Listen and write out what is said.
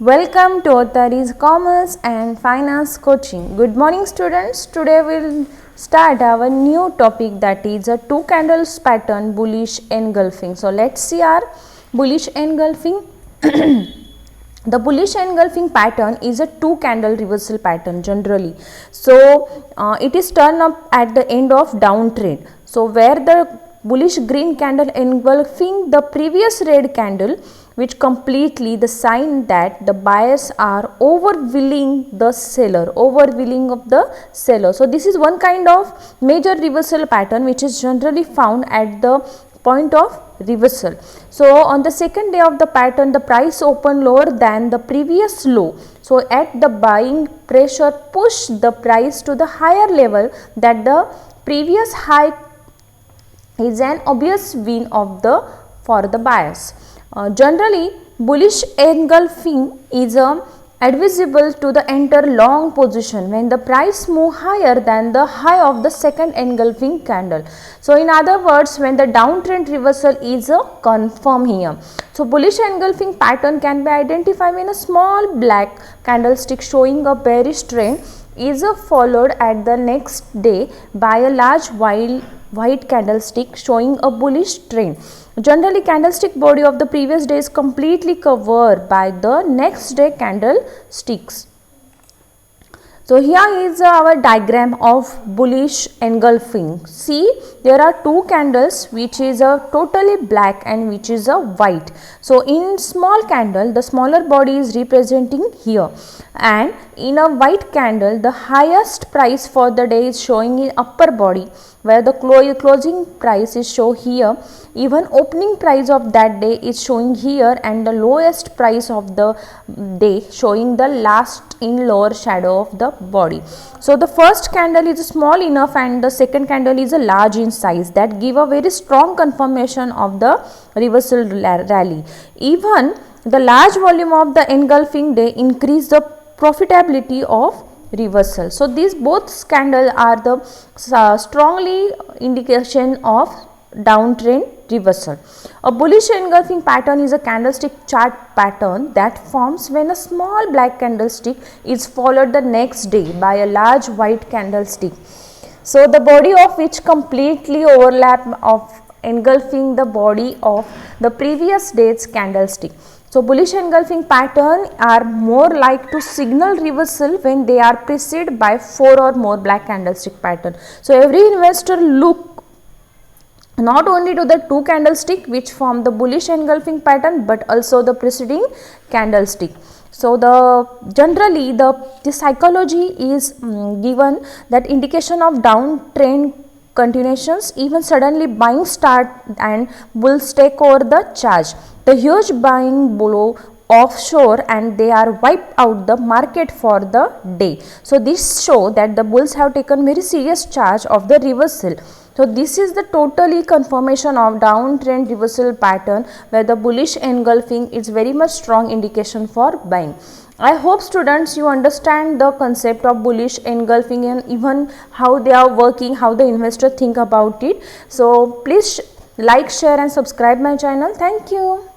Welcome to Authorities Commerce and Finance Coaching. Good morning students. Today we will start our new topic, that is a two candles pattern bullish engulfing. So let's see our bullish engulfing. The bullish engulfing pattern is a two candle reversal pattern generally. So it is turned up at the end of downtrend. So where the bullish green candle engulfing the previous red candle, which completely the sign that the buyers are overwhelming the seller, overwhelming of the seller. So this is one kind of major reversal pattern which is generally found at the point of reversal. So on the second day of the pattern, the price opened lower than the previous low. So at the buying pressure push the price to the higher level that the previous high is an obvious win of the for the buyers. Generally, bullish engulfing is advisable to the enter long position when the price move higher than the high of the second engulfing candle. So in other words, when the downtrend reversal is confirmed here. So bullish engulfing pattern can be identified when a small black candlestick showing a bearish trend is followed at the next day by a large white candlestick showing a bullish trend. Generally, candlestick body of the previous day is completely covered by the next day candlesticks. So here is our diagram of bullish engulfing. See, there are two candles which is a totally black and which is a white. So in small candle, the smaller body is representing here, and in a white candle the highest price for the day is showing in upper body, where the closing price is shown here. Even opening price of that day is showing here, and the lowest price of the day showing the last in lower shadow of the body. So the first candle is small enough and the second candle is a large in size, that give a very strong confirmation of the reversal rally. Even the large volume of the engulfing day increase the profitability of reversal. So these both candles are the strongly indication of downtrend reversal. A bullish engulfing pattern is a candlestick chart pattern that forms when a small black candlestick is followed the next day by a large white candlestick. So the body of which completely overlap of engulfing the body of the previous day's candlestick. So bullish engulfing pattern are more like to signal reversal when they are preceded by 4 or more black candlestick pattern. So every investor look not only to the two candlestick which form the bullish engulfing pattern, but also the preceding candlestick. So generally the psychology is given that indication of downtrend continuations, even suddenly buying start and bulls take over the charge. The huge buying below offshore and they are wiped out the market for the day. So this show that the bulls have taken very serious charge of the reversal. So this is the totally confirmation of downtrend reversal pattern, where the bullish engulfing is very much strong indication for buying. I hope students you understand the concept of bullish engulfing and even how they are working, how the investor think about it. So please like, share and subscribe my channel. Thank you.